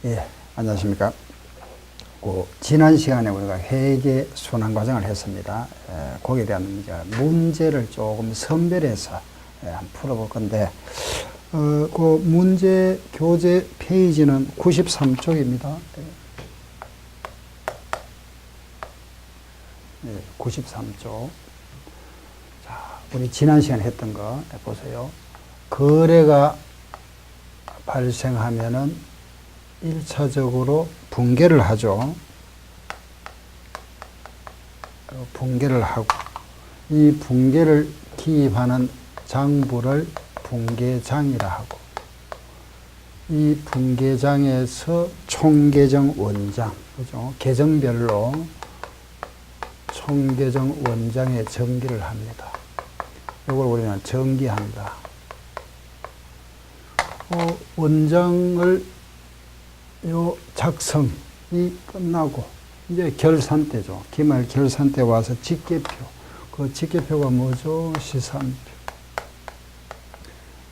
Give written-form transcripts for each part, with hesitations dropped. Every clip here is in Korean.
예, 안녕하십니까. 지난 시간에 우리가 회계 순환 과정을 했습니다. 거기에 대한 문제를 조금 선별해서 한번 풀어볼 건데, 그 문제 교재 페이지는 93쪽입니다. 93쪽. 자, 우리 지난 시간에 했던 거 보세요. 거래가 발생하면은 1차적으로 붕괴를 하죠. 붕괴를 하고, 이 붕괴를 기입하는 장부를 붕괴장이라 하고, 이 붕괴장에서 총계정 원장, 그죠? 계정별로 총계정 원장에 정기를 합니다. 이걸 우리는 정기한다. 원장을 작성이 끝나고 이제 결산 때죠. 기말 결산 때 와서 직계표. 그 직계표가 뭐죠? 시산표.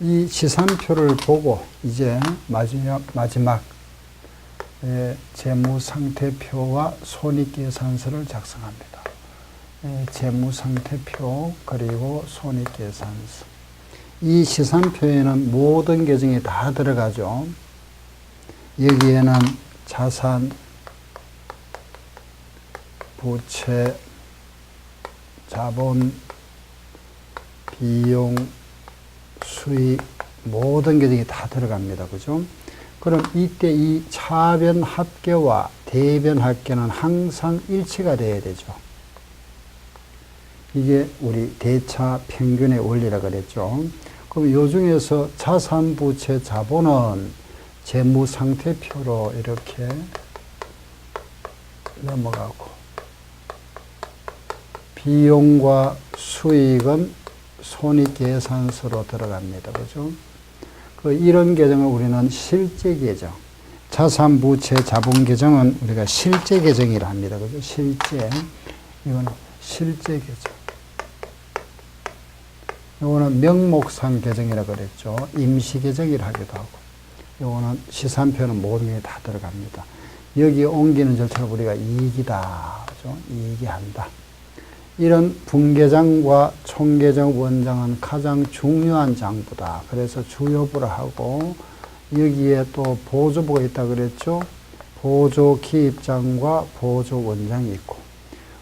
이 시산표를 보고 이제 마지막 재무상태표와 손익계산서를 작성합니다. 재무상태표 그리고 손익계산서. 이 시산표에는 모든 계정이 다 들어가죠. 여기에는 자산, 부채, 자본, 비용, 수익, 모든 계정이 다 들어갑니다. 그죠? 그럼 이때 이 차변 합계와 대변 합계는 항상 일치가 돼야 되죠. 이게 우리 대차 평균의 원리라 그랬죠. 그럼 요 중에서 자산, 부채, 자본은 재무상태표로 이렇게 넘어가고, 비용과 수익은 손익계산서로 들어갑니다. 그죠? 이런 계정을 우리는 실제 계정, 자산, 부채, 자본 계정은 우리가 실제 계정이라 합니다. 그죠? 실제. 이거는 실제 계정. 이거는 명목상 계정이라 그랬죠. 임시 계정이라 하기도 하고. 요거는 시산표는 모든 게 다 들어갑니다. 여기 옮기는 절차를 우리가 이익이다. 그죠? 이익이 한다. 이런 분계장과 총계정 원장은 가장 중요한 장부다. 그래서 주요부라 하고, 여기에 또 보조부가 있다 그랬죠. 보조 기입장과 보조 원장이 있고,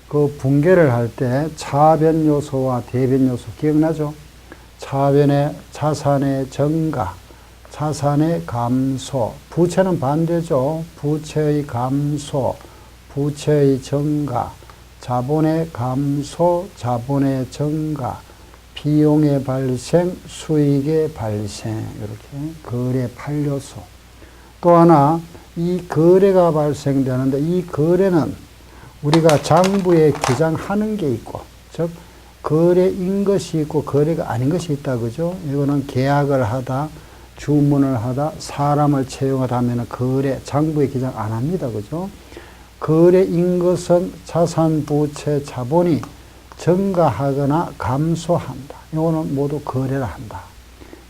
그 분계를 할 때 차변 요소와 대변 요소 기억나죠? 차변의 자산의 증가, 자산의 감소, 부채는 반대죠. 부채의 감소, 부채의 증가, 자본의 감소, 자본의 증가, 비용의 발생, 수익의 발생, 이렇게 거래 8요소. 또 하나, 이 거래가 발생되는데 이 거래는 우리가 장부에 기장하는 게 있고, 즉 거래인 것이 있고 거래가 아닌 것이 있다. 그죠? 이거는 계약을 하다, 주문을 하다, 사람을 채용하다 하면 거래, 장부에 기장 안 합니다. 그죠? 거래인 것은 자산, 부채, 자본이 증가하거나 감소한다. 이거는 모두 거래를 한다.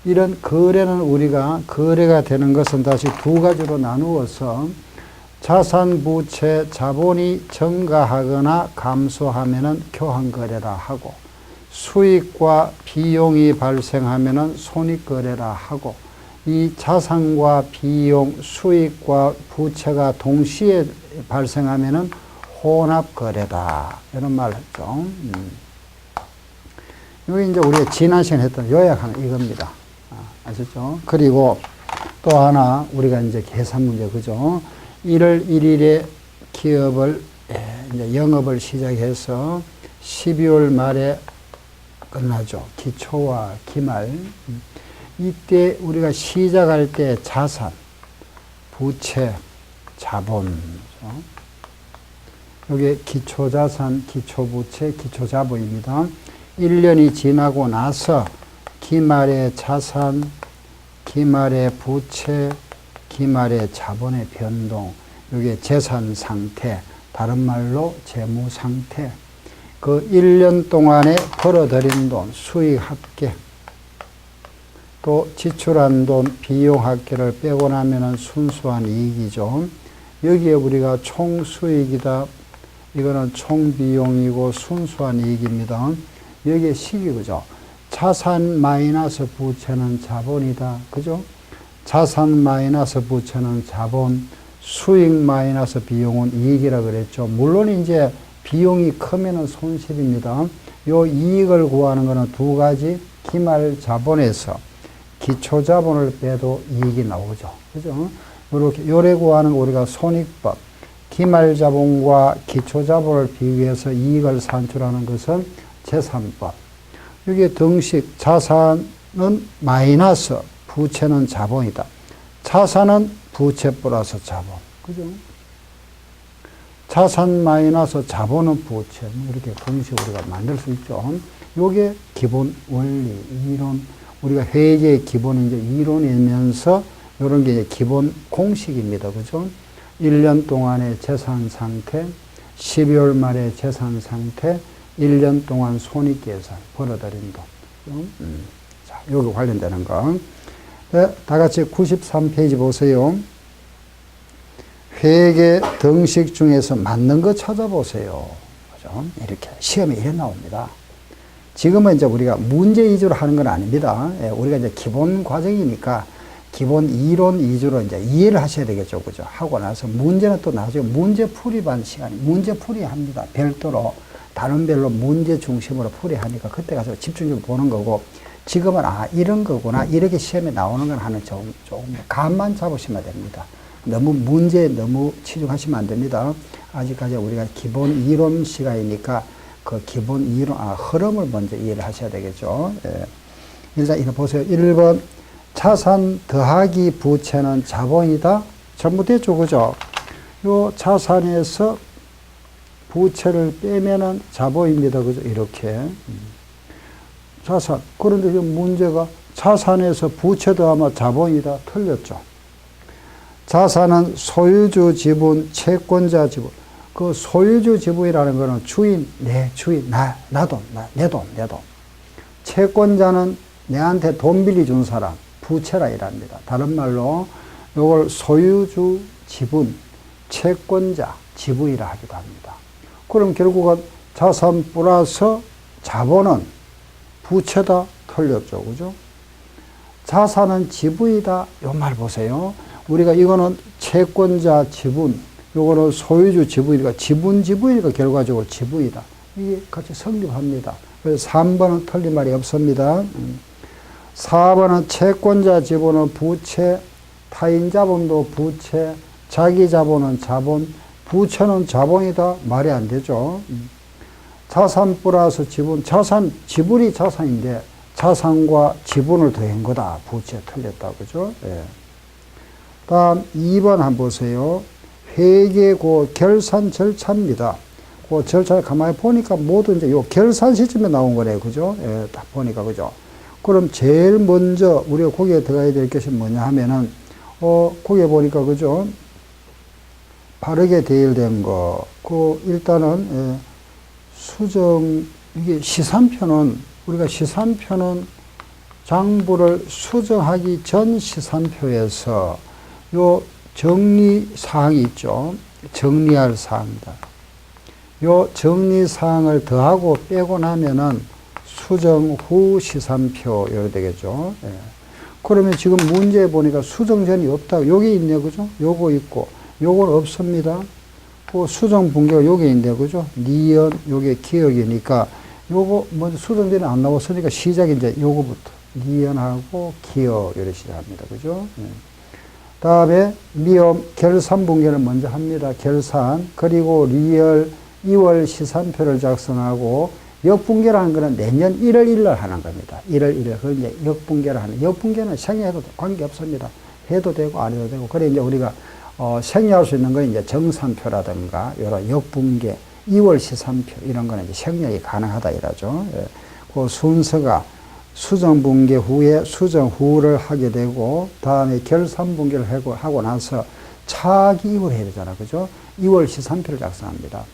이런 거래는 우리가 거래가 되는 것은 다시 두 가지로 나누어서 자산, 부채, 자본이 증가하거나 감소하면은 교환거래라 하고, 수익과 비용이 발생하면은 손익거래라 하고, 이 자산과 비용, 수익과 부채가 동시에 발생하면은 혼합거래다. 이런 말을 했죠. 여기 이제 우리가 지난 시간에 했던 요약하는 이겁니다. 아셨죠? 그리고 또 하나 우리가 이제 계산 문제, 그죠? 1월 1일에 기업을, 이제 영업을 시작해서 12월 말에 끝나죠. 기초와 기말. 이때 우리가 시작할 때 자산, 부채, 자본. 여기 기초자산, 기초부채, 기초자본입니다. 1년이 지나고 나서 기말의 자산, 기말의 부채, 기말의 자본의 변동, 이게 재산 상태, 다른 말로 재무 상태, 그 1년 동안에 벌어들인 돈, 수익 합계, 또 또 지출한 돈, 비용 합계를 빼고 나면은 순수한 이익이죠. 여기에 우리가 총수익이다. 이거는 총비용이고 순수한 이익입니다. 여기에 식이 그죠? 자산 마이너스 부채는 자본이다. 그죠? 자산 마이너스 부채는 자본, 수익 마이너스 비용은 이익이라 그랬죠. 물론 이제 비용이 크면은 손실입니다. 요 이익을 구하는 거는 두 가지, 기말 자본에서 기초 자본을 빼도 이익이 나오죠. 그죠? 이렇게 요래 구하는 거 우리가 손익법, 기말 자본과 기초 자본을 비교해서 이익을 산출하는 것은 재산법. 이게 등식, 자산은 마이너스, 부채는 자본이다. 자산은 부채 플러스 자본. 그죠? 자산 마이너스 자본은 부채. 이렇게 공식 우리가 만들 수 있죠. 요게 기본 원리, 이론. 우리가 회계의 기본이 이제 이론이면서 요런 게 이제 기본 공식입니다. 그죠? 1년 동안의 재산 상태, 12월 말의 재산 상태, 1년 동안 손익 계산, 벌어들인 돈. 자, 요거 관련되는 거. 네, 다 같이 93페이지 보세요. 회계 등식 중에서 맞는 거 찾아보세요. 그죠? 이렇게 시험에 이래 나옵니다. 지금은 이제 우리가 문제 위주로 하는 건 아닙니다. 예, 우리가 이제 기본 과정이니까 기본 이론 위주로 이제 이해를 하셔야 되겠죠. 그죠? 하고 나서 문제는 또 나중에 문제 풀이반 시간에 문제 풀이 합니다. 별도로 다른 별로 문제 중심으로 풀이하니까 그때 가서 집중적으로 보는 거고, 지금은 이런 거구나, 이렇게 시험에 나오는 건 하는 조금 감만 잡으시면 됩니다. 너무 문제에 너무 치중하시면 안 됩니다. 아직까지 우리가 기본 이론 시간이니까 그 기본 이론, 흐름을 먼저 이해를 하셔야 되겠죠. 예. 일단 이거 보세요. 1번, 자산 더하기 부채는 자본이다. 전부 됐죠, 그죠? 요 자산에서 부채를 빼면은 자본입니다. 그죠? 이렇게. 자산. 그런데 지금 문제가 자산에서 부채 더하면 자본이다. 틀렸죠. 자산은 소유주 지분, 채권자 지분. 그 소유주 지분이라는 거는 주인, 내 주인, 내 돈. 채권자는 내한테 돈 빌려준 사람, 부채라 이랍니다. 다른 말로 이걸 소유주 지분, 채권자 지분이라 하기도 합니다. 그럼 결국은 자산 플러스 자본은 부채다. 틀렸죠. 그죠? 자산은 지분이다. 요 말 보세요. 우리가 이거는 채권자 지분, 요거는 소유주 지분이니까 지분이니까 결과적으로 지분이다. 이게 같이 성립합니다. 그래서 3번은 틀린 말이 없습니다. 4번은 채권자 지분은 부채, 타인 자본도 부채, 자기 자본은 자본, 부채는 자본이다. 말이 안 되죠. 자산 플러스 지분, 지분이 자산인데 자산과 지분을 더한 거다. 부채 틀렸다. 그죠? 예. 다음 2번 한번 보세요. 회계 결산 절차입니다. 그 절차를 가만히 보니까 모두 이제 요 결산 시점에 나온 거래요. 그죠? 예, 딱 보니까, 그죠? 그럼 제일 먼저 우리가 거기에 들어가야 될 것이 뭐냐 하면은, 거기에 보니까, 그죠? 바르게 대일된 거. 일단은, 이게 우리가 시산표는 장부를 수정하기 전 시산표에서 요 정리사항이 있죠. 정리할 사항이다. 요 정리사항을 더하고 빼고 나면은 수정 후 시산표, 이렇게 되겠죠. 예. 그러면 지금 문제에 보니까 수정 전이 없다. 요게 있네, 그죠? 요거 있고, 요건 없습니다. 그 수정 분계가 요게 있네, 그죠? 니은, 요게 기억이니까, 요거 먼저 수정 전이 안 나왔으니까 시작이 이제 요거부터. 니은하고 기억, 이렇게 시작합니다. 그죠? 예. 다음에 미음 결산 분계를 먼저 합니다. 결산. 그리고 리얼 2월 시산표를 작성하고, 역분계라는 것은 내년 1월 1일 하는 겁니다. 1월 1일. 그걸 이제 역분계를 하는. 역분계는 생략해도 관계없습니다. 해도 되고 안 해도 되고. 그래 이제 우리가 생략할 수 있는 건 이제 정산표라든가 이런 역분계, 2월 시산표 이런 거는 이제 생략이 가능하다 이러죠. 예. 그 순서가 수정 분계 후에 수정 후를 하게 되고, 다음에 결산 분계를 하고 나서 차기입을 해야 되잖아. 그죠? 2월 시산표를 작성합니다.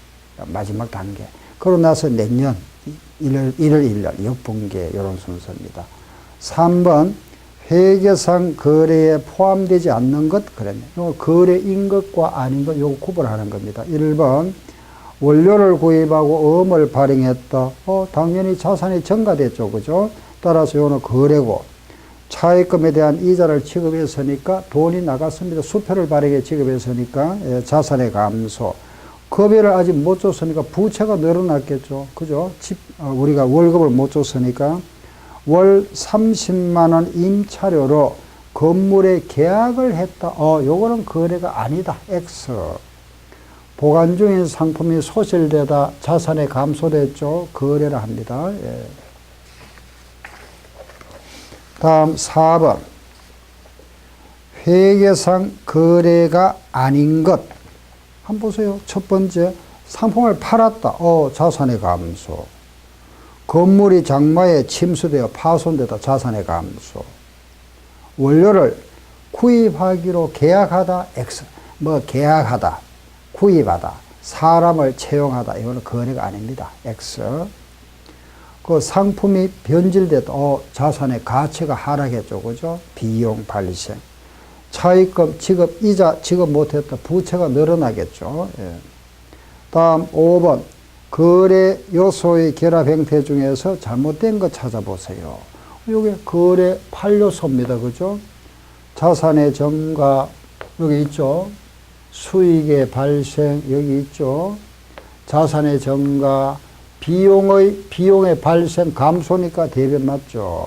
마지막 단계. 그러고 나서 내년 1월 1일 역분계, 이런 순서입니다. 3번, 회계상 거래에 포함되지 않는 것, 그랬네. 요 거래인 것과 아닌 것, 요거 구분하는 겁니다. 1번, 원료를 구입하고 어음을 발행했다. 당연히 자산이 증가됐죠. 그죠? 따라서 요는 거래고, 차입금에 대한 이자를 지급했으니까 돈이 나갔습니다. 수표를 발행해 지급했으니까 자산의 감소. 급여를 아직 못 줬으니까 부채가 늘어났겠죠. 그죠? 우리가 월급을 못 줬으니까 월 30만 원 임차료로 건물에 계약을 했다. 요거는 거래가 아니다. X. 보관 중인 상품이 소실되다. 자산이 감소됐죠. 거래를 합니다. 예. 다음 4번. 회계상 거래가 아닌 것. 한번 보세요. 첫 번째, 상품을 팔았다. 자산의 감소. 건물이 장마에 침수되어 파손되다. 자산의 감소. 원료를 구입하기로 계약하다. X. 계약하다. 구입하다. 사람을 채용하다. 이거는 거래가 아닙니다. X. 그 상품이 변질됐다. 자산의 가치가 하락했죠. 그죠? 비용 발생. 차입금 지급, 이자 지급 못했다. 부채가 늘어나겠죠. 예. 다음 5번. 거래 요소의 결합 형태 중에서 잘못된 거 찾아보세요. 이게 거래 8요소입니다. 그죠? 자산의 증가, 여기 있죠. 수익의 발생, 여기 있죠. 자산의 증가, 비용의 발생 감소니까 대변 맞죠.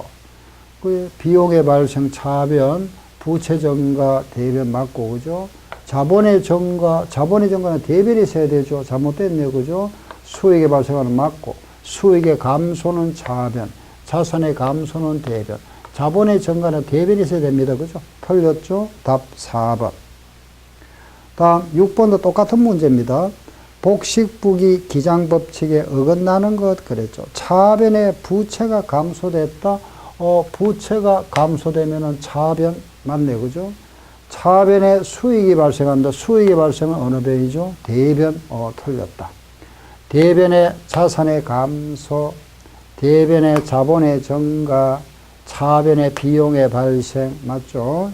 그 비용의 발생 차변, 부채 증가 대변 맞고, 그죠? 자본의 증가는 대변이 있어야 되죠. 잘못됐네요. 그죠? 수익의 발생은 맞고, 수익의 감소는 차변, 자산의 감소는 대변, 자본의 증가는 대변이 있어야 됩니다. 그죠? 틀렸죠? 답 4번. 다음 6번도 똑같은 문제입니다. 복식부기 기장법칙에 어긋나는 것 그랬죠. 차변의 부채가 감소됐다. 부채가 감소되면은 차변 맞네요. 그죠? 차변에 수익이 발생한다. 수익이 발생은 어느 변이죠? 대변. 틀렸다. 대변의 자산의 감소, 대변의 자본의 증가, 차변의 비용의 발생 맞죠?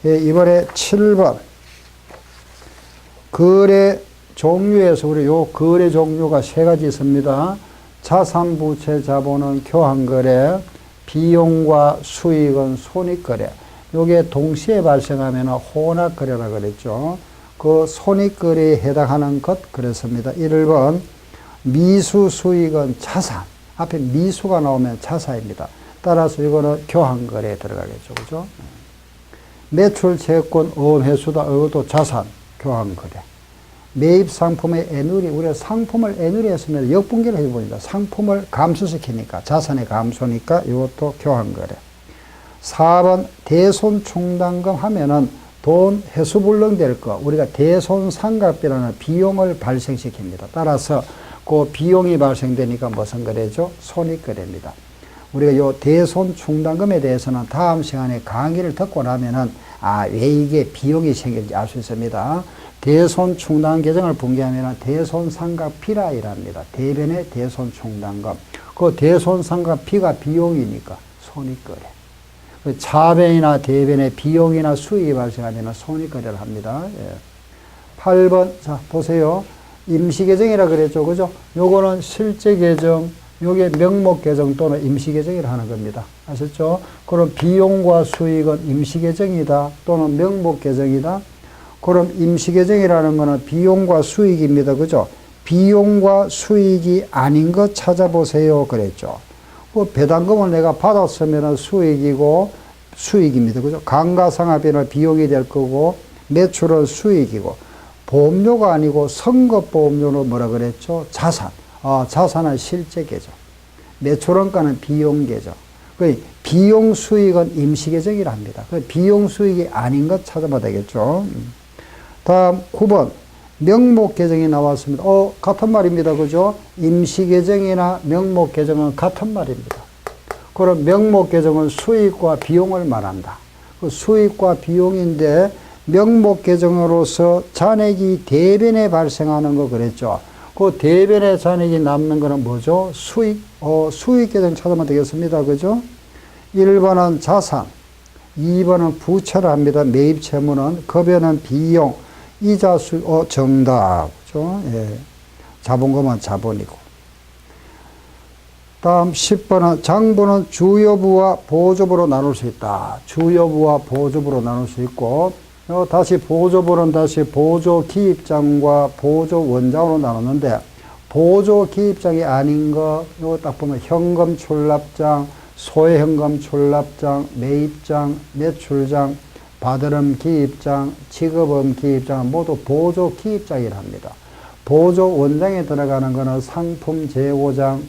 예, 이번에 7번. 거래 종류에서 우리 요 거래 종류가 세 가지 있습니다. 자산, 부채, 자본은 교환거래, 비용과 수익은 손익거래. 요게 동시에 발생하면 혼합거래라 그랬죠. 그 손익거래에 해당하는 것 그랬습니다. 1번 미수 수익은 자산. 앞에 미수가 나오면 자산입니다. 따라서 이거는 교환거래에 들어가겠죠. 그죠? 매출, 채권, 어음, 회수다. 이것도 자산, 교환거래. 매입 상품의 애누리. 우리가 상품을 애누리 했으면 역분기를 해봅니다. 상품을 감소시키니까, 자산의 감소니까 이것도 교환거래. 4번 대손 충당금 하면은 돈 회수불능될 거. 우리가 대손상각비라는 비용을 발생시킵니다. 따라서 그 비용이 발생되니까 무슨 거래죠? 손익거래입니다. 우리가 요 대손 충당금에 대해서는 다음 시간에 강의를 듣고 나면은 왜 이게 비용이 생길지 알 수 있습니다. 대손 충당 계정을 붕괴하면 대손상각비라 이랍니다. 대변의 대손 충당금. 그 대손 상각비가 비용이니까 손익거래. 그 차변이나 대변의 비용이나 수익이 발생하면 손익거래를 합니다. 8번 자 보세요. 임시계정이라 그랬죠. 그죠? 요거는 실제계정, 요게 명목계정 또는 임시계정이라 하는 겁니다. 아셨죠? 그럼 비용과 수익은 임시계정이다 또는 명목계정이다. 그럼 임시계정이라는 거는 비용과 수익입니다. 그죠? 비용과 수익이 아닌 것 찾아보세요. 그랬죠. 그 배당금을 내가 받았으면 수익이고 수익입니다. 그죠? 감가상각비는 비용이 될 거고 매출은 수익이고 보험료가 아니고 선급보험료로 뭐라 그랬죠? 자산. 자산은 실제계정. 매출원가는 비용계정. 비용 수익은 임시계정이라 합니다. 비용 수익이 아닌 것 찾아봐야 되겠죠. 다음 9번. 명목계정이 나왔습니다. 같은 말입니다. 그죠? 임시계정이나 명목계정은 같은 말입니다. 그럼 명목계정은 수익과 비용을 말한다. 그 수익과 비용인데 명목계정으로서 잔액이 대변에 발생하는 거 그랬죠. 그 대변에 잔액이 남는 거는 뭐죠? 수익. 수익계정 찾으면 되겠습니다. 그죠? 1번은 자산, 2번은 부채를 합니다. 매입 채무는, 급여는 비용, 이자 수, 정답. 그죠? 예. 자본금은 자본이고. 다음 10번은 장부는 주여부와 보조부로 나눌 수 있다. 주여부와 보조부로 나눌 수 있고, 다시 보조부는 다시 보조 기입장과 보조 원장으로 나눴는데, 보조 기입장이 아닌 거, 이거 딱 보면 현금 출납장, 소외현금 출납장, 매입장, 매출장, 받으름 기입장, 지급음 기입장 모두 보조 기입장이라 합니다. 보조 원장에 들어가는 거는 상품 재고장,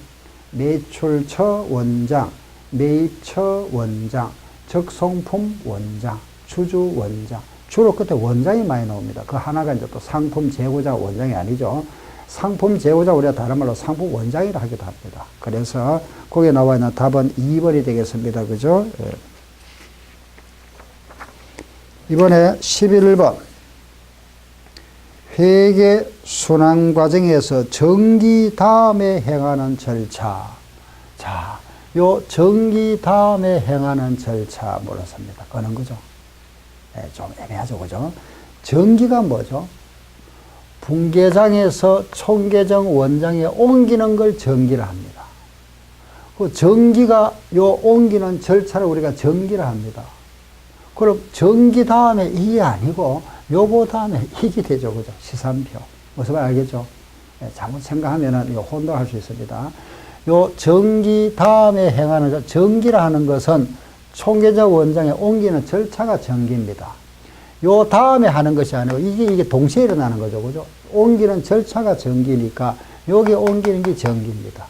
매출처 원장, 매입처 원장, 적성품 원장, 주주 원장. 주로 끝에 원장이 많이 나옵니다. 그 하나가 이제 또 상품 재고장 원장이 아니죠. 상품 재고장 우리가 다른 말로 상품 원장이라 하기도 합니다. 그래서 거기에 나와 있는 답은 2번이 되겠습니다. 그죠? 예. 이번에 11번. 회계 순환 과정에서 정기 다음에 행하는 절차. 자, 요 정기 다음에 행하는 절차 몰랐습니다. 어느 거죠? 네, 좀 애매하죠. 그죠? 정기가 뭐죠? 분계장에서 총계정 원장에 옮기는 걸 정기라 합니다. 그 정기가 요 옮기는 절차를 우리가 정기라 합니다. 그럼 정기 다음에 이게 아니고 요거 다음에 이게 되죠. 그죠? 시산표. 무슨 말 알겠죠? 네, 잘못 생각하면은 이거 혼동할 수 있습니다. 요 정기 다음에 행하는, 정기라 하는 것은 총계정 원장에 옮기는 절차가 정기입니다. 요 다음에 하는 것이 아니고 이게 동시에 일어나는 거죠. 그죠? 옮기는 절차가 정기니까 여기 옮기는 게 정기입니다.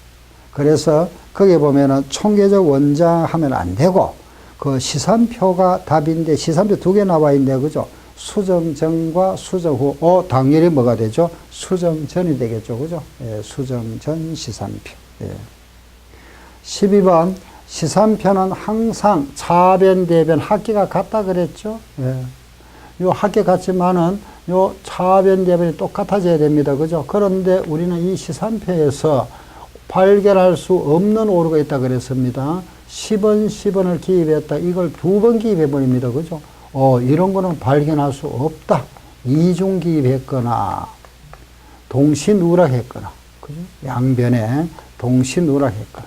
그래서 거기에 보면은 총계적 원장 하면 안 되고 그 시산표가 답인데 시산표 두 개 나와 있네. 그죠? 수정 전과 수정 후. 당연히 뭐가 되죠? 수정 전이 되겠죠. 그죠? 예, 수정 전 시산표. 예. 12번. 시산표는 항상 차변, 대변, 합계가 같다 그랬죠? 예. 요 합계 같지만은 요 차변, 대변이 똑같아져야 됩니다. 그죠? 그런데 우리는 이 시산표에서 발견할 수 없는 오류가 있다 그랬습니다. 10원, 10원을 기입했다. 이걸 2번 기입해버립니다. 그죠? 이런 거는 발견할 수 없다. 이중 기입했거나, 동시 누락했거나, 그죠? 양변에 동시 누락했거나.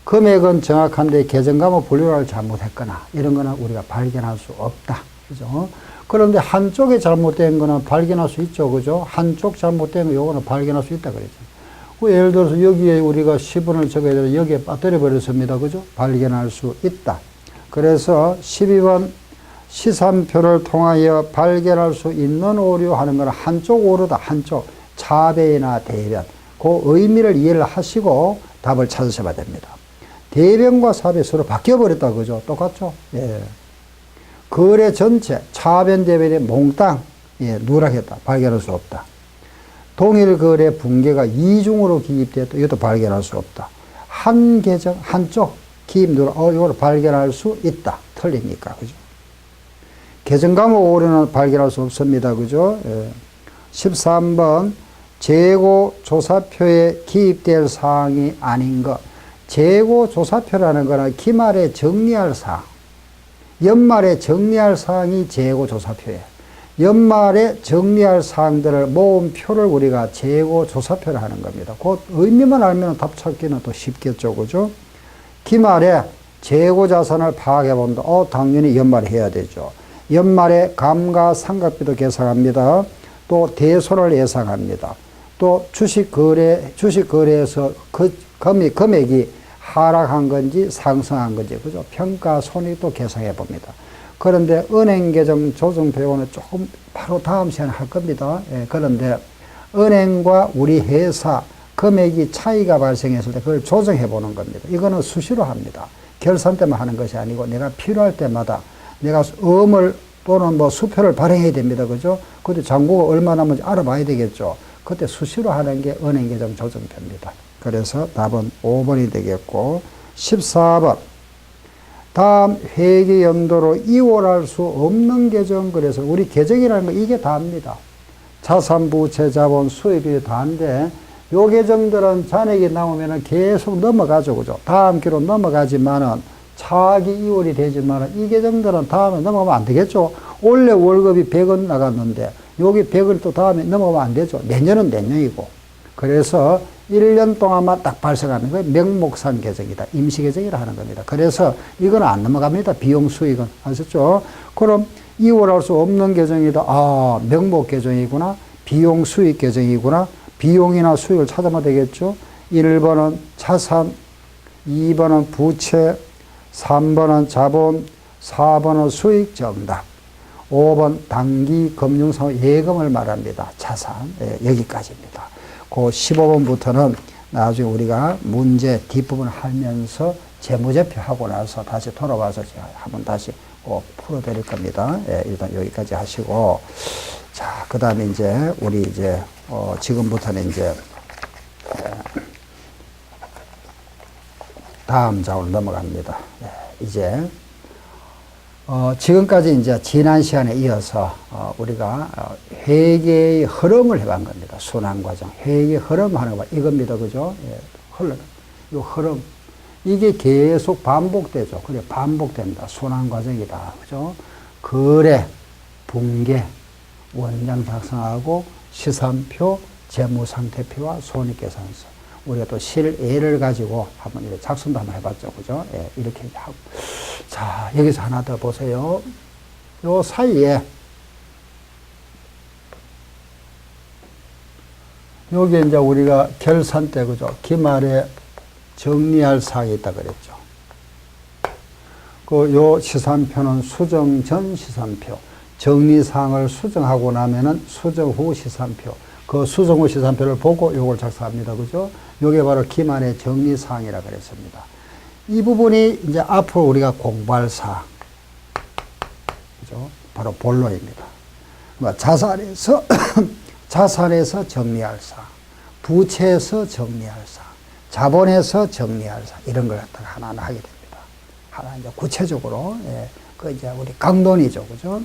금액은 정확한데 계정과목 분류를 잘못했거나, 이런 거는 우리가 발견할 수 없다. 그죠? 그런데 한쪽에 잘못된 거는 발견할 수 있죠. 그죠? 한쪽 잘못된 거 요거는 발견할 수 있다 그랬죠. 예를 들어서 여기에 우리가 10원을 적어야 되는 여기에 빠뜨려 버렸습니다. 그죠? 발견할 수 있다. 그래서 12번 시산표를 통하여 발견할 수 있는 오류 하는 거는 한쪽 오류다. 한쪽. 차배나 대변. 그 의미를 이해를 하시고 답을 찾으셔야 됩니다. 대변과 사배 서로 바뀌어버렸다. 그죠? 똑같죠? 예. 거래 전체, 차변 대변이 몽땅, 예, 누락했다. 발견할 수 없다. 동일 거래 분계가 이중으로 기입됐다. 이것도 발견할 수 없다. 한 계정, 한쪽 기입 누락, 이걸 발견할 수 있다. 틀리니까. 그죠? 계정 과목 오류는 발견할 수 없습니다. 그죠? 예. 13번, 재고 조사표에 기입될 사항이 아닌 것. 재고 조사표라는 거는 기말에 정리할 사항. 연말에 정리할 사항이 재고 조사표예요. 연말에 정리할 사항들을 모은 표를 우리가 재고 조사표를 하는 겁니다. 그 의미만 알면 답 찾기는 또 쉽겠죠. 그죠? 기말에 재고 자산을 파악해 본다. 당연히 연말에 해야 되죠. 연말에 감가상각비도 계산합니다. 또 대손을 예상합니다. 또 주식거래에서 금액이 하락한 건지 상승한 건지, 그죠? 평가 손익도 계산해 봅니다. 그런데 은행계정 조정표는 조금 바로 다음 시간에 할 겁니다. 예, 그런데 은행과 우리 회사 금액이 차이가 발생했을 때 그걸 조정해 보는 겁니다. 이거는 수시로 합니다. 결산 때만 하는 것이 아니고 내가 필요할 때마다 내가 음을 또는 뭐 수표를 발행해야 됩니다. 그죠? 그때 잔고가 얼마 남은지 알아봐야 되겠죠. 그때 수시로 하는 게 은행계정 조정표입니다. 그래서 답은 5번이 되겠고 14번 다음 회계연도로 이월할 수 없는 계정. 그래서 우리 계정이라는 거 이게 다입니다. 자산, 부채, 자본, 수입이 다인데 요 계정들은 잔액이 나오면 계속 넘어가죠. 그죠? 다음 기로 넘어가지만은 차악이 이월이 되지만 이 계정들은 다음에 넘어가면 안 되겠죠. 원래 월급이 100원 나갔는데 여기 100원 또 다음에 넘어가면 안 되죠. 내년은 내년이고. 그래서 1년 동안만 딱 발생하는 게 명목상 계정이다. 임시 계정이라 하는 겁니다. 그래서 이건 안 넘어갑니다. 비용 수익은. 아셨죠? 그럼 이월할 수 없는 계정이다. 아, 명목 계정이구나. 비용 수익 계정이구나. 비용이나 수익을 찾아봐야 되겠죠. 1번은 자산, 2번은 부채, 3번은 자본, 4번은 수익 정답. 5번 단기 금융상호 예금을 말합니다. 자산. 예, 여기까지입니다. 그 15번부터는 나중에 우리가 문제 뒷부분 하면서 재무제표 하고 나서 다시 돌아와서 제가 한번 다시 꼭 풀어드릴 겁니다. 예, 일단 여기까지 하시고. 자, 그 다음에 이제 우리 이제, 지금부터는 이제, 다음 장으로 넘어갑니다. 예, 이제, 지금까지 이제 지난 시간에 이어서, 우리가, 회계의 흐름을 해간 겁니다. 순환 과정. 회계 흐름 하는 거 이겁니다. 그죠? 예, 이 흐름. 이게 계속 반복되죠. 그래, 반복됩니다. 순환 과정이다. 그죠? 거래, 붕괴, 원장 작성하고, 시산표, 재무상태표와 손익계산서. 우리가 또 실예를 가지고 한번 이렇게 작성도 한번 해봤죠. 그죠? 예, 이렇게 하고. 자, 여기서 하나 더 보세요. 요 사이에, 여기 이제 우리가 결산 때, 그죠? 기말에 정리할 사항이 있다 그랬죠. 요 시산표는 수정 전 시산표. 정리사항을 수정하고 나면은 수정 후 시산표. 그 수정 후 시산표를 보고 요걸 작성합니다. 그죠? 요게 바로 기만의 정리사항이라 그랬습니다. 이 부분이 이제 앞으로 우리가 공부할 사항. 그죠? 바로 본론입니다. 자산에서, 자산에서 정리할 사항. 부채에서 정리할 사항. 자본에서 정리할 사항. 이런 걸 갖다가 하나하나 하게 됩니다. 하나 이제 구체적으로, 예, 그 이제 우리 강론이죠. 그죠?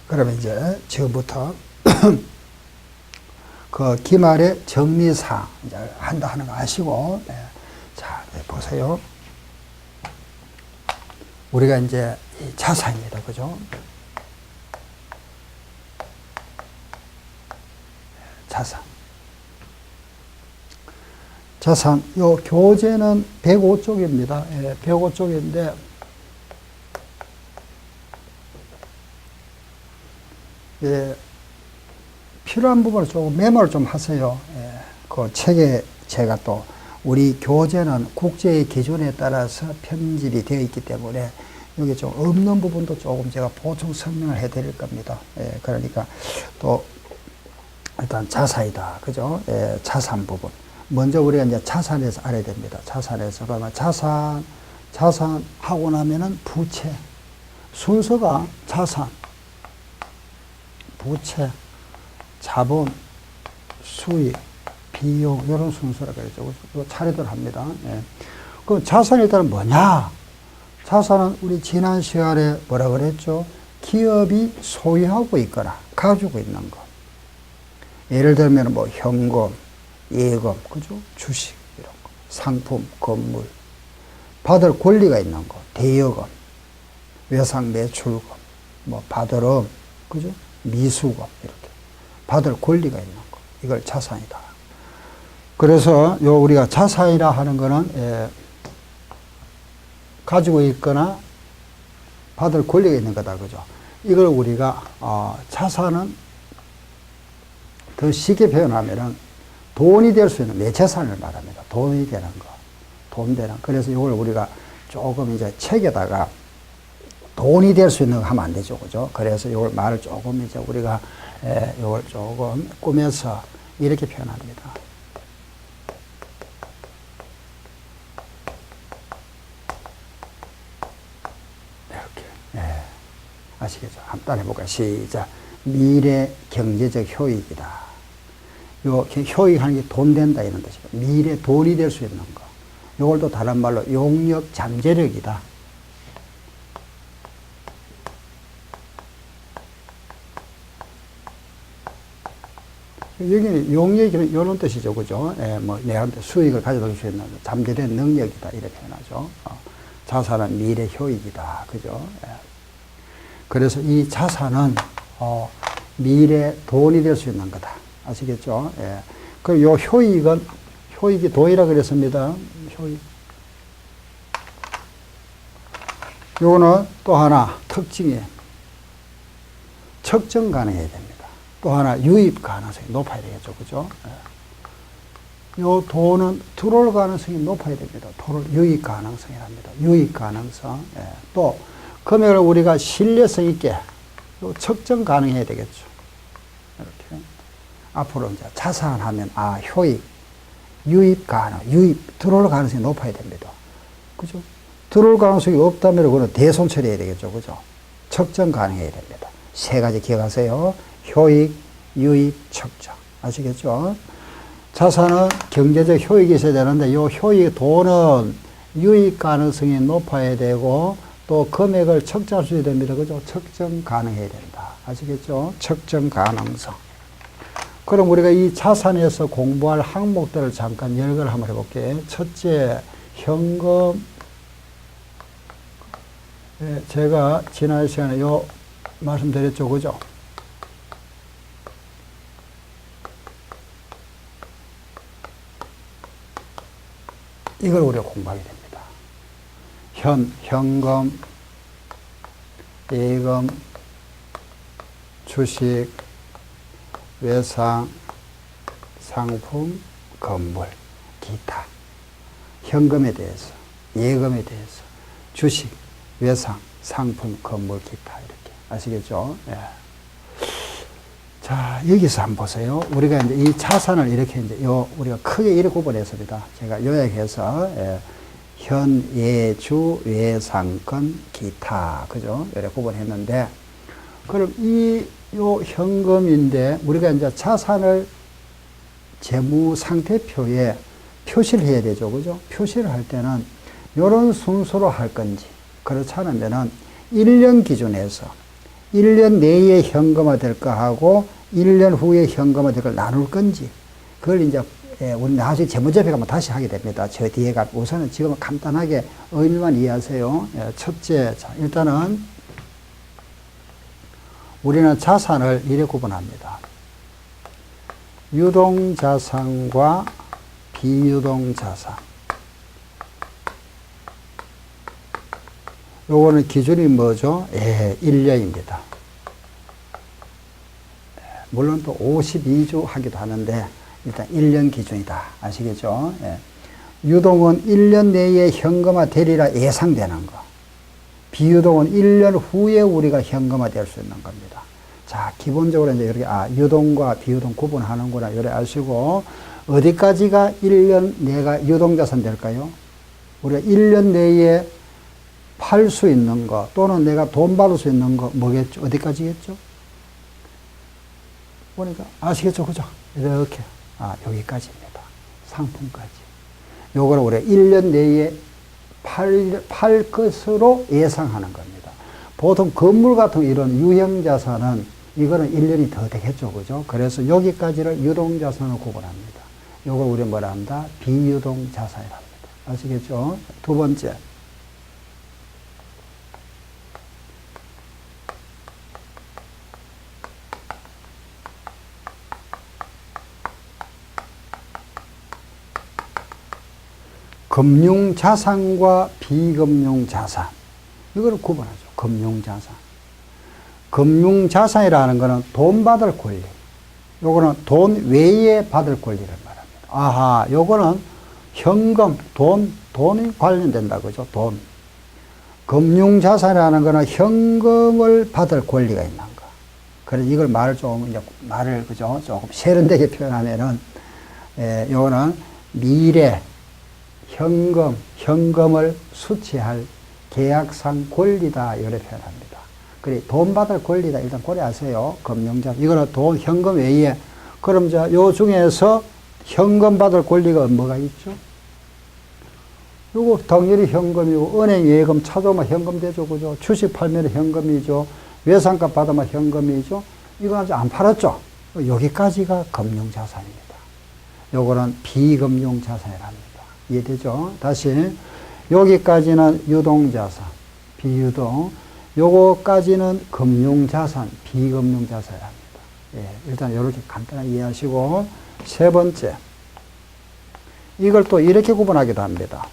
그러면 이제 지금부터 그 기말의 정리사항 이제 한다 하는 거 아시고, 네. 자, 네, 보세요. 우리가 이제 이 자산입니다. 그죠? 자산. 자산, 요 교재는 105쪽입니다. 예, 105쪽인데, 예, 필요한 부분을 조금 메모를 좀 하세요. 예, 그 책에 제가 또 우리 교재는 국제의 기준에 따라서 편집이 되어 있기 때문에 여기 좀 없는 부분도 조금 제가 보충 설명을 해 드릴 겁니다. 예, 그러니까 또 일단 자산이다. 그죠? 예, 자산 부분. 먼저 우리가 이제 자산에서 알아야 됩니다. 자산에서. 그러면 자산하고 나면은 부채. 순서가 자산, 부채, 자본, 수익, 비용, 이런 순서라 그랬죠. 차례대로 합니다. 예. 그 자산이 일단 뭐냐? 자산은 우리 지난 시간에 뭐라 그랬죠? 기업이 소유하고 있거나 가지고 있는 것. 예를 들면 뭐 현금, 예금, 그죠? 주식, 이런 거. 상품, 건물. 받을 권리가 있는 거. 대여금, 외상 매출금, 뭐 받으름, 그죠? 미수금, 이렇게. 받을 권리가 있는 거. 이걸 자산이다. 그래서 우리가 자산이라 하는 거는, 가지고 있거나 받을 권리가 있는 거다. 그죠? 이걸 우리가, 자산은 더 쉽게 표현하면은 돈이 될 수 있는 내 재산을 말합니다. 돈이 되는 거. 돈 되는. 그래서 이걸 우리가 조금 이제 책에다가 돈이 될 수 있는 거 하면 안 되죠. 그죠? 그래서 이걸 말을 조금 이제 우리가, 이걸 조금 꾸며서 이렇게 표현합니다. 이렇게. 예. 아시겠죠? 한번 해볼까요? 시작. 미래 경제적 효익이다. 요 효익하는 게 돈 된다 이런 뜻이고, 미래 돈이 될 수 있는 거. 요걸 또 다른 말로 용역 잠재력이다. 여기는 용역이는 이런 뜻이죠. 그죠? 예, 뭐, 내가 수익을 가져올 수 있는 잠재된 능력이다. 이렇게 표현하죠. 자산은 미래 효익이다. 그죠? 예. 그래서 이 자산은, 미래 돈이 될 수 있는 거다. 아시겠죠? 예. 그리고 요 효익은, 효익이 돈이라 그랬습니다. 효익. 요거는 또 하나 특징이에요. 측정 가능해야 됩니다. 또 하나 유입 가능성이 높아야 되겠죠. 그죠? 예. 요 돈은 들어올 가능성이 높아야 됩니다. 들어올 유입 가능성이랍니다. 유입 가능성. 예. 또 금액을 우리가 신뢰성 있게 요 측정 가능해야 되겠죠. 이렇게. 앞으로 이제 자산하면, 효익, 유입 가능, 유입, 들어올 가능성이 높아야 됩니다. 그죠? 들어올 가능성이 없다면 그거는 대손 처리해야 되겠죠. 그죠? 측정 가능해야 됩니다. 세 가지 기억하세요. 효익, 유입, 측정. 아시겠죠? 자산은 경제적 효익이 있어야 되는데, 이 효익, 돈은 유입 가능성이 높아야 되고, 또 금액을 측정할 수 있어야 됩니다. 그죠? 측정 가능해야 된다. 아시겠죠? 측정 가능성. 그럼 우리가 이 자산에서 공부할 항목들을 잠깐 열거를 한번 해볼게요. 첫째, 현금. 네, 제가 지난 시간에 요 말씀드렸죠. 그죠? 이걸 우리가 공부하게 됩니다. 현금, 예금, 주식, 외상, 상품, 건물, 기타. 현금에 대해서, 예금에 대해서, 주식, 외상, 상품, 건물, 기타. 이렇게. 아시겠죠? 예. 자, 여기서 한번 보세요. 우리가 이제 이 자산을 이렇게 이제 우리가 크게 이렇게 구분했습니다. 제가 요약해서, 현, 예, 주, 외상, 건, 기타. 그죠? 이렇게 구분했는데, 그럼 요 현금인데, 우리가 이제 자산을 재무 상태표에 표시를 해야 되죠. 그죠? 표시를 할 때는 요런 순서로 할 건지, 그렇지 않으면은 1년 기준에서 1년 내에 현금화 될까 하고 1년 후에 현금화 될까 나눌 건지, 그걸 이제 우리 나중에 재무제표 가면 다시 하게 됩니다. 저 뒤에 가 우선은 지금 간단하게 의미만 이해하세요. 첫째, 자, 일단은 우리는 자산을 이렇게 구분합니다. 유동자산과 비유동자산. 요거는 기준이 뭐죠? 1년입니다. 물론 또 52주 하기도 하는데 일단 1년 기준이다. 아시겠죠? 유동은 1년 내에 현금화 되리라 예상되는 거. 비유동은 1년 후에 우리가 현금화 될 수 있는 겁니다. 자, 기본적으로 이제 이렇게, 유동과 비유동 구분하는구나. 이래 아시고, 어디까지가 1년 내가 유동자산 될까요? 우리가 1년 내에 팔 수 있는 거, 또는 내가 돈 받을 수 있는 거, 뭐겠죠? 어디까지겠죠? 보니까, 아시겠죠? 그죠? 이렇게. 여기까지입니다. 상품까지. 요거를 우리가 1년 내에 팔 것으로 예상하는 겁니다. 보통 건물 같은 이런 유형자산은 이거는 1년이 더 되겠죠. 그죠? 그래서 여기까지를 유동자산으로 구분합니다. 요걸 우리 뭐라 합니다? 비유동자산이라 합니다. 아시겠죠? 두 번째. 금융자산과 비금융자산. 이걸 구분하죠. 금융자산. 금융자산이라는 것은 돈 받을 권리. 요거는 돈 외에 받을 권리를 말합니다. 요거는 현금, 돈이 관련된다. 그죠? 돈. 금융자산이라는 것은 현금을 받을 권리가 있는 거. 그래서 이걸 그죠? 조금 세련되게 표현하면은, 요거는 미래, 현금을 수취할 계약상 권리다. 이렇게 표현합니다. 그래, 돈 받을 권리다. 일단 고려하세요. 금융자. 이거는 현금 외에. 그럼 요 중에서 현금 받을 권리가 뭐가 있죠? 요거 당연히 현금이고, 은행 예금 찾아오면 현금 되죠. 그죠? 주식 팔면 현금이죠. 외상값 받으면 현금이죠. 이거 아직 안 팔았죠? 여기까지가 금융자산입니다. 요거는 비금융자산이랍니다. 이해되죠? 다시 여기까지는 유동자산, 비유동. 요거까지는 금융자산, 비금융자산이랍니다. 예, 일단 이렇게 간단하게 이해하시고, 세 번째. 이걸 또 이렇게 구분하기도 합니다.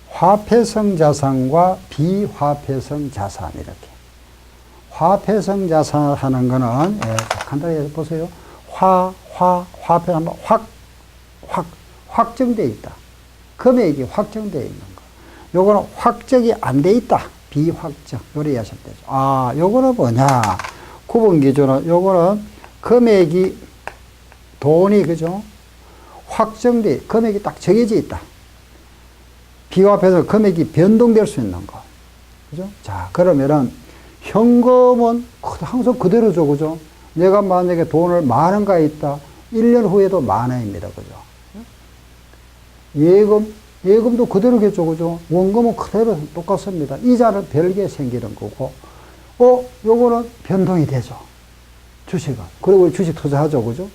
화폐성 자산과 비화폐성 자산, 이렇게. 화폐성 자산 하는 거는, 예, 간단하게 보세요. 화폐 하면 확정되어 있다. 금액이 확정되어 있는 거. 요거는 확정이 안 돼 있다. 비확정. 요래 이해하시면 되죠. 아, 요거는 뭐냐. 구분 기준은, 요거는 금액이, 돈이, 그죠? 금액이 딱 정해져 있다. 비화폐에서 금액이 변동될 수 있는 거. 그죠? 자, 그러면은, 현금은 항상 그대로 줘, 그죠? 내가 만약에 돈을 10,000원가 있다. 1년 후에도 10,000원입니다. 그죠? 예금도 그대로겠죠, 그죠? 원금은 그대로 똑같습니다. 이자는 별개 생기는 거고, 요거는 변동이 되죠. 주식은. 그리고 주식 투자하죠, 그죠?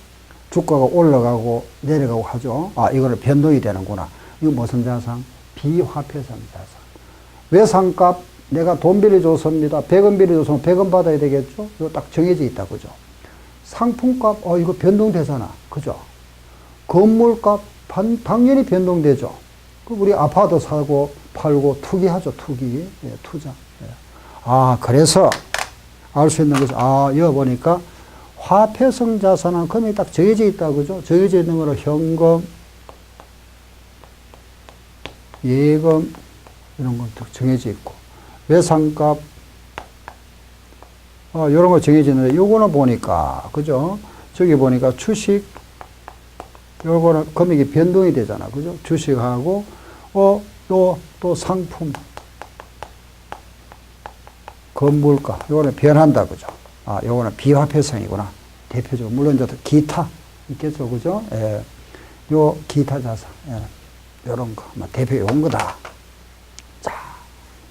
주가가 올라가고 내려가고 하죠. 아, 이거는 변동이 되는구나. 이거 무슨 자산? 비화폐성 자산. 외상값, 내가 돈 빌려줬습니다. 100원 빌려줬으면 100원 받아야 되겠죠? 이거 딱 정해져 있다, 그죠? 상품값, 이거 변동되잖아. 그죠? 건물값, 당연히 변동되죠. 우리 아파트 사고, 팔고, 투기하죠, 투기. 예, 투자. 예. 아, 그래서 알 수 있는 것이, 여기 보니까 화폐성 자산은 금액이 딱 정해져 있다, 그죠? 정해져 있는 거는 현금, 예금, 이런 건 정해져 있고, 외상값, 이런 거 정해져 있는데, 요거는 보니까, 그죠? 저기 보니까 주식, 요거는 금액이 변동이 되잖아, 그죠? 주식하고, 또 상품, 건물가, 요거는 변한다, 그죠? 요거는 비화폐성이구나. 대표적으로. 물론 이제 기타 있겠죠, 그죠? 예. 요 기타 자산. 예. 요런 거, 대표 온 거다. 자,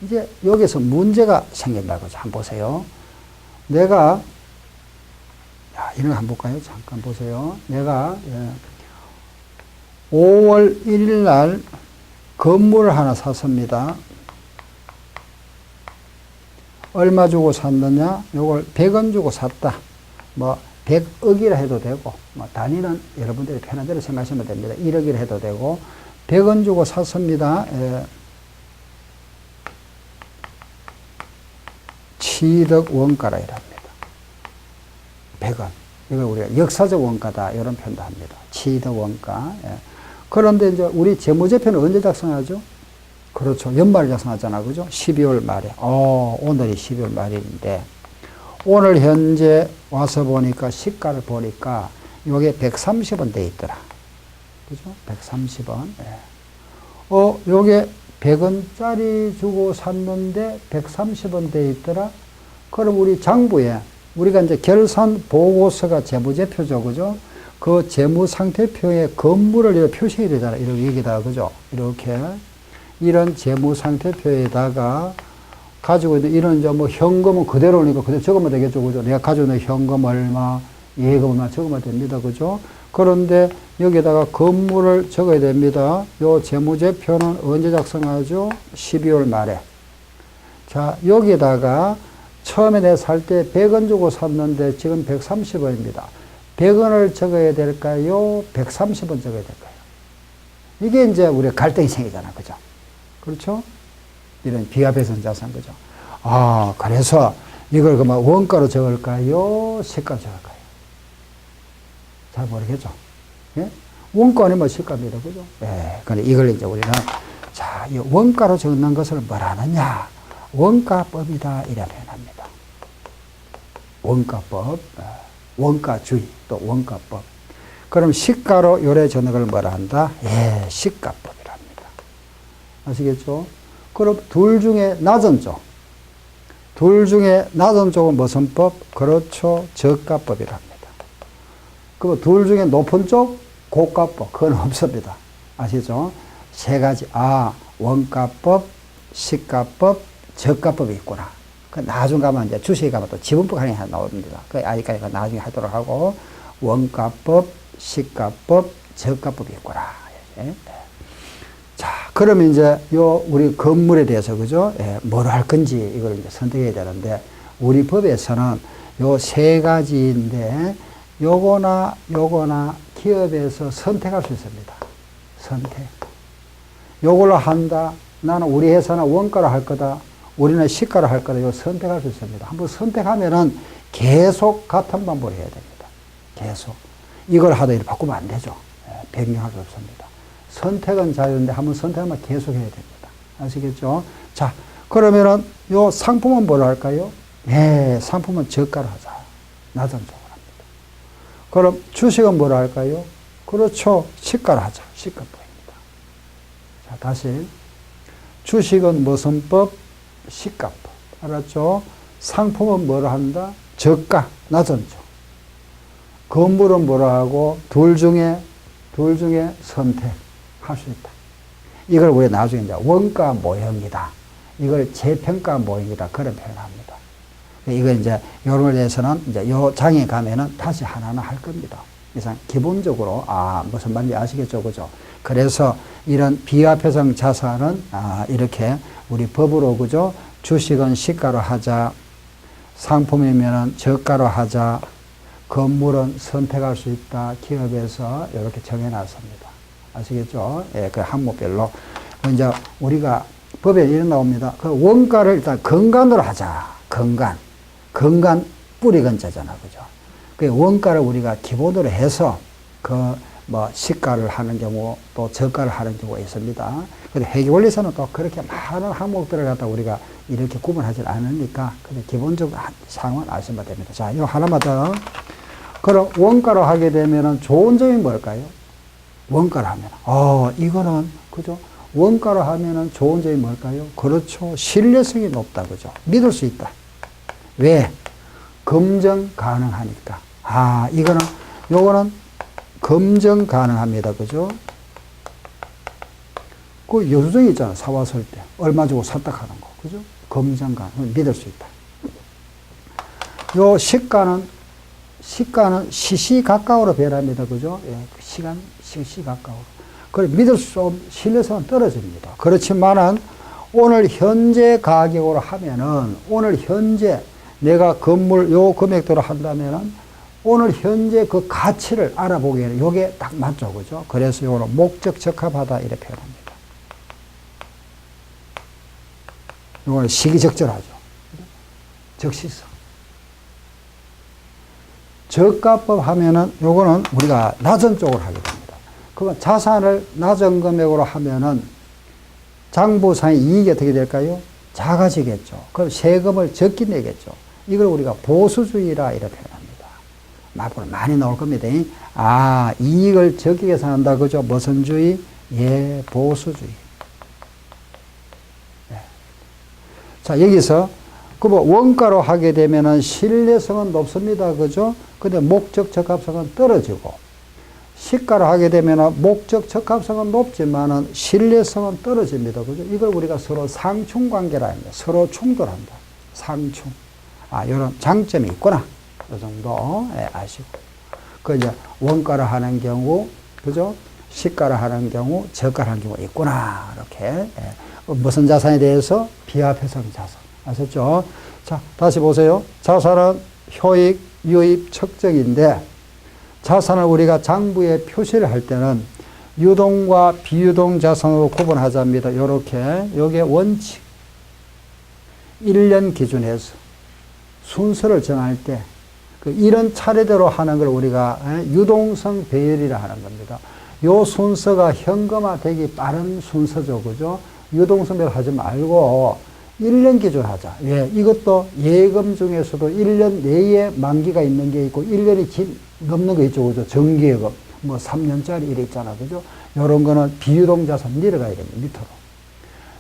이제 여기서 문제가 생긴다고 한번 보세요. 내가, 이런 거 한번 볼까요? 잠깐 보세요. 내가, 5월 1일 날 건물을 하나 샀습니다. 얼마 주고 샀느냐? 요걸 100원 주고 샀다. 100억이라 해도 되고, 단위는 여러분들이 편한 대로 생각하시면 됩니다. 1억이라 해도 되고, 100원 주고 샀습니다. 7억 원가라 이랍니다. 100원. 이걸 우리가 역사적 원가다. 이런 표현도 합니다. 7억 원가. 예. 그런데 이제 우리 재무제표는 언제 작성하죠? 그렇죠. 연말에 작성하잖아. 그죠? 12월 말에. 오늘이 12월 말인데, 오늘 현재 와서 보니까, 시가를 보니까, 요게 130원 돼 있더라. 그죠? 130원. 예. 요게 100원짜리 주고 샀는데 130원 돼 있더라. 그럼 우리 장부에 우리가 이제 결산 보고서가 재무제표죠. 그죠? 그 재무상태표에 건물을 이렇게 표시해야 되잖아. 이렇게 여기다가. 그죠? 이렇게. 이런 재무상태표에다가 가지고 있는 이런 이제 현금은 그대로니까 그대로 적으면 되겠죠. 그죠? 내가 가지고 있는 현금 얼마, 예금 얼마 적으면 됩니다. 그죠? 그런데 여기다가 건물을 적어야 됩니다. 요 재무제표는 언제 작성하죠? 12월 말에. 자, 여기다가 처음에 내가 살 때 100원 주고 샀는데 지금 130원입니다. 100원을 적어야 될까요? 130원 적어야 될까요? 이게 이제 우리가 갈등이 생기잖아. 그죠? 그렇죠? 이런 비화폐성 자산. 그죠? 그래서 이걸 원가로 적을까요? 시가로 적을까요? 잘 모르겠죠. 예? 원가 아니면 시가입니다. 그죠? 예. 근데 이걸 이제 우리는, 자, 이 원가로 적는 것을 뭐라 하느냐? 원가법이다. 이라 표현합니다. 원가법, 원가주의, 또 원가법. 그럼 시가로 요래 적는 걸 뭐라 한다? 예, 시가법이랍니다. 아시겠죠? 그럼 둘 중에 낮은 쪽. 둘 중에 낮은 쪽은 무슨 법? 그렇죠. 저가법이랍니다. 그럼 둘 중에 높은 쪽? 고가법. 그건 없습니다. 아시죠? 세 가지. 원가법, 시가법, 저가법이 있구나. 그 나중 가면 이제 주식에 가면 또 지분법 강의 하나 나옵니다. 그 아직까지 나중에 하도록 하고, 원가법, 시가법, 저가법이 있구나. 예. 자, 그러면 이제 우리 건물에 대해서, 그죠? 예, 뭘 할 건지 이걸 이제 선택해야 되는데, 우리 법에서는 요 세 가지인데, 요거나 기업에서 선택할 수 있습니다. 선택. 요걸로 한다. 나는 우리 회사는 원가로 할 거다. 우리는 시가로 할 거다. 요 선택할 수 있습니다. 한번 선택하면은 계속 같은 방법을 해야 됩니다. 계속. 이걸 하다 이렇게 바꾸면 안 되죠. 변경할 수 없습니다. 선택은 자유인데 한번 선택하면 계속 해야 됩니다. 아시겠죠? 자, 그러면은 요 상품은 뭘 할까요? 네, 상품은 저가로 하자. 낮은 쪽으로 합니다. 그럼 주식은 뭘 할까요? 그렇죠. 시가로 하자. 시가법입니다. 자, 다시. 주식은 무슨 법? 시가법. 알았죠? 상품은 뭘 한다? 저가. 낮은 쪽. 건물은 뭐라 하고? 둘 중에 선택할 수 있다. 이걸 우리 나중에 이제 원가 모형이다. 이걸 재평가 모형이다. 그런 표현을 합니다. 이거 이제, 요런 거에 대해서는 이제 요 장에 가면은 다시 하나하나 할 겁니다. 그래서 기본적으로, 무슨 말인지 아시겠죠? 그죠? 그래서 이런 비화폐성 자산은, 이렇게 우리 법으로, 그죠? 주식은 시가로 하자. 상품이면은 저가로 하자. 건물은 선택할 수 있다. 기업에서 이렇게 정해놨습니다. 아시겠죠? 예, 그 항목별로. 이제 우리가 법에 이런 나옵니다. 그 원가를 일단 건간으로 하자. 건간 뿌리 건자잖아. 그죠? 그 원가를 우리가 기본으로 해서 시가를 하는 경우 또 저가를 하는 경우가 있습니다. 근데 회계원리서는 또 그렇게 많은 항목들을 갖다 우리가 이렇게 구분하지 않으니까 근데 기본적으로 상황은 아시면 됩니다. 자, 이거 하나만 더. 그럼 원가로 하게 되면은 좋은 점이 뭘까요? 원가로 하면. 이거는, 그죠? 원가로 하면은 좋은 점이 뭘까요? 그렇죠. 신뢰성이 높다. 그죠? 믿을 수 있다. 왜? 검증 가능하니까. 요거는 검증 가능합니다. 그죠? 그 여수증이 있잖아. 사왔을 때. 얼마 주고 샀다 하는 거. 그죠? 검증 가능. 믿을 수 있다. 요 시가는 시시각각으로 변합니다. 그죠? 예, 시간, 시시각각으로. 그래, 믿을 수 없는 신뢰성은 떨어집니다. 그렇지만은, 오늘 현재 가격으로 하면은, 오늘 현재 내가 건물 요 금액대로 한다면은, 오늘 현재 그 가치를 알아보기에는 요게 딱 맞죠. 그죠? 그래서 요거는 목적 적합하다. 이렇게 표현합니다. 요거는 시기적절하죠. 적시성. 저가법 하면은 요거는 우리가 낮은 쪽으로 하게 됩니다. 그건 자산을 낮은 금액으로 하면은 장부상의 이익이 어떻게 될까요? 작아지겠죠. 그럼 세금을 적게 내겠죠. 이걸 우리가 보수주의라 이렇게 표현합니다. 앞으로 많이 나올 겁니다. 이익을 적게 계산한다. 그죠? 무슨 주의? 예, 보수주의. 네. 자, 여기서 원가로 하게 되면은 신뢰성은 높습니다. 그죠? 근데 목적 적합성은 떨어지고, 시가로 하게 되면은 목적 적합성은 높지만은 신뢰성은 떨어집니다. 그죠? 이걸 우리가 서로 상충 관계라 합니다. 서로 충돌한다. 상충. 요런 장점이 있구나. 이 정도, 아시고. 이제 원가로 하는 경우, 그죠? 시가로 하는 경우, 저가로 하는 경우가 있구나. 이렇게. 무슨 자산에 대해서? 비화폐성 자산. 아셨죠? 자, 다시 보세요. 자산은 효익, 유입, 측정인데 자산을 우리가 장부에 표시를 할 때는 유동과 비유동 자산으로 구분하자입니다. 요렇게. 요게 원칙. 1년 기준에서 순서를 정할 때 이런 차례대로 하는 걸 우리가 유동성 배열이라 하는 겁니다. 요 순서가 현금화되기 빠른 순서죠. 그죠? 유동성 배열 하지 말고 1년 기준 하자. 예, 이것도 예금 중에서도 1년 내에 만기가 있는 게 있고 1년이 넘는 거 있죠. 그죠? 정기예금. 3년짜리 이래 있잖아. 그죠? 요런 거는 비유동 자산 내려가야 됩니다. 밑으로.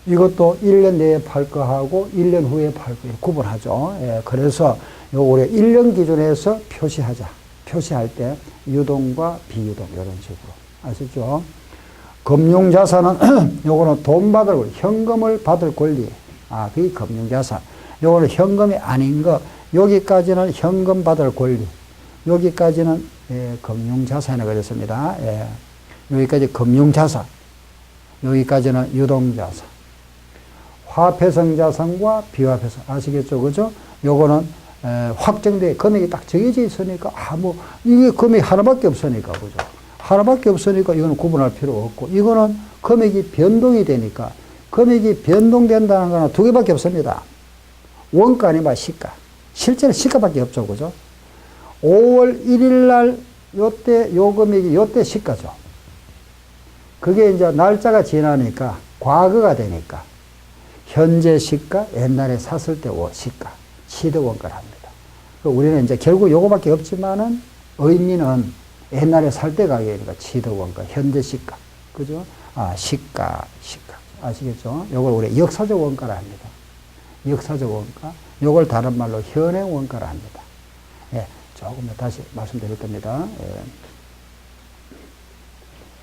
이것도 1년 내에 팔 거 하고 1년 후에 팔 거 구분하죠. 예, 그래서 요 우리가 1년 기준에서 표시하자. 표시할 때 유동과 비유동 이런 식으로. 아시죠? 금융자산은 요거는 돈 받을 권리, 현금을 받을 권리. 아, 그게 금융자산. 요거는 현금이 아닌 거. 여기까지는 현금 받을 권리. 여기까지는 금융자산이 그랬습니다. 예. 여기까지 금융자산. 여기까지는 유동자산. 화폐성자산과 비화폐성. 아시겠죠? 그죠? 요거는 확정돼 금액이 딱 정해져 있으니까 이게 금액이 하나밖에 없으니까 그죠? 하나밖에 없으니까 이거는 구분할 필요 없고 이거는 금액이 변동이 되니까 금액이 변동된다는 거는 두 개밖에 없습니다. 원가 아니면 시가. 실제는 시가밖에 없죠. 그죠? 5월 1일 날 요때 요 금액이 요때 시가죠. 그게 이제 날짜가 지나니까 과거가 되니까 현재 시가, 옛날에 샀을 때 시가, 시드원가를 합니다. 우리는 이제 결국 요거밖에 없지만은 의미는 옛날에 살 때 가격이니까 시드원가, 현재 시가, 그죠? 아, 시가. 아시겠죠? 요걸 우리 역사적 원가를 합니다. 역사적 원가. 요걸 다른 말로 현행 원가를 합니다. 예, 조금 더 다시 말씀드릴 겁니다. 예.